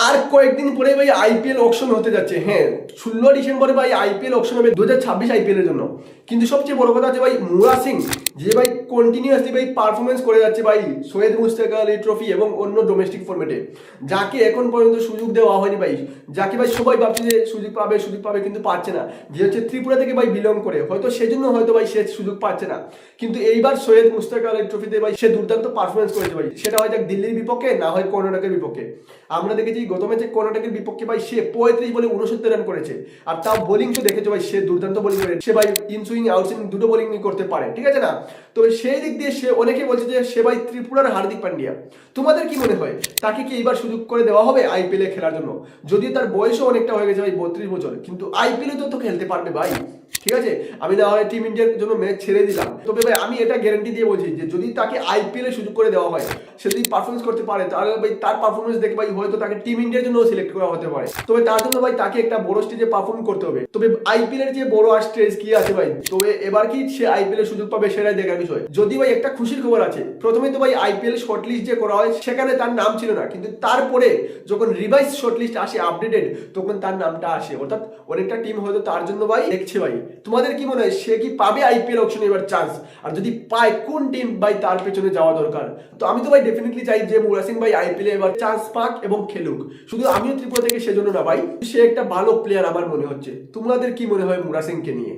আর কয়েকদিন পরে ভাই আইপিএল অকশন হতে যাচ্ছে। হ্যাঁ, 16 ডিসেম্বরে ভাই আইপিএল অকশন হবে 2026 আইপিএল এর জন্য। কিন্তু সবচেয়ে বড় কথা আছে ভাই মুরা সিং যে ভাই কন্টিনিউয়াসলি ভাই পারফরমেন্স করে যাচ্ছে ভাই সৈয়দ মুশতাক আলী ট্রফি এবং অন্য ডোমেস্টিক ফরম্যাটে, যাকে এখন পর্যন্ত সুযোগ দেওয়া হয়নি ভাই, যাকে ভাই সবাই ভাবছে যে সুযোগ পাবে কিন্তু পাচ্ছে না, যে হচ্ছে ত্রিপুরা থেকে ভাই বিলং করে, হয়তো সেজন্য হয়তো ভাই সে সুযোগ পাচ্ছে না। কিন্তু এইবার সৈয়দ মুশতাক আলী ট্রফিতে ভাই সে দুর্দান্ত পারফরমেন্স করেছে ভাই, সেটা হয় দিল্লির বিপক্ষে না হয় কর্ণাটকের বিপক্ষে। আমরা দেখেছি গত ম্যাচে কর্ণাটকের বিপক্ষে ভাই সে 35 বলে 69 রান করেছে, আর তাও বোলিং তো দেখেছো ভাই সে দুর্দান্ত বোলিং করে, সে ভাই ইন সুইং আউট সুইং দুটো বোলিং করতে পারে, ঠিক আছে না? তো সেই দিক দিয়ে সে অনেকে বলছে যে সে ভাই ত্রিপুরার হার্দিক পান্ডিয়া। তোমাদের কি মনে হয় তাকে কি এইবার সুযোগ করে দেওয়া হবে আইপিএল এ খেলার জন্য? যদিও তার বয়সও অনেকটা হয়ে গেছে ভাই 32 বছর, কিন্তু আইপিএল এ তো খেলতে পারবে ভাই, ঠিক আছে? আমি না হয় টিম ইন্ডিয়ার জন্য ম্যাচ ছেড়ে দিলাম, তবে ভাই আমি এটা গ্যারান্টি দিয়ে বলছি যে যদি তাকে আইপিএল এ সুযোগ করে দেওয়া হয়, সে যদি পারফরমেন্স করতে পারে, তাহলে ভাই তার পারফরমেন্স দেখে ভাই হয়তো তাকে টিম ইন্ডিয়ার জন্য সিলেক্ট করা হতে পারে। তবে তার জন্য ভাই তাকে একটা বড় স্টেজে পারফর্ম করতে হবে। তবে আইপিএল এর যে বড় স্টেজ কি আছে ভাই, তবে এবার কি সে আইপিএল এর সুযোগ পাবে সেটাই দেখার বিষয়। যদি ভাই একটা খুশির খবর আছে, প্রথমে তো ভাই আইপিএল শর্টলিস্ট যে করা হয় সেখানে তার নাম ছিল না, কিন্তু তারপরে যখন রিভাইজ শর্টলিস্ট আসে আপডেটেড, তখন তার নামটা আসে, অর্থাৎ অনেকটা টিম হয়তো তার জন্য ভাই দেখছে ভাই। তোমাদের কি মনে হয় সে কি পাবে আইপিএল অকশনে এবার চান্স? আর যদি পায়, কোন টিম ভাই তার পেছনে যাওয়া দরকার? তো আমি তো ভাই ডেফিনেটলি চাই যে মুরা সিং ভাই আইপিএল এবার চান্স পাক এবং খেলুক। শুধু আমিও ত্রিপুরা থেকে সেজন্য না ভাই, সে একটা ভালো প্লেয়ার আমার মনে হচ্ছে। তোমাদের কি মনে হয় মুরা সিংকে নিয়ে?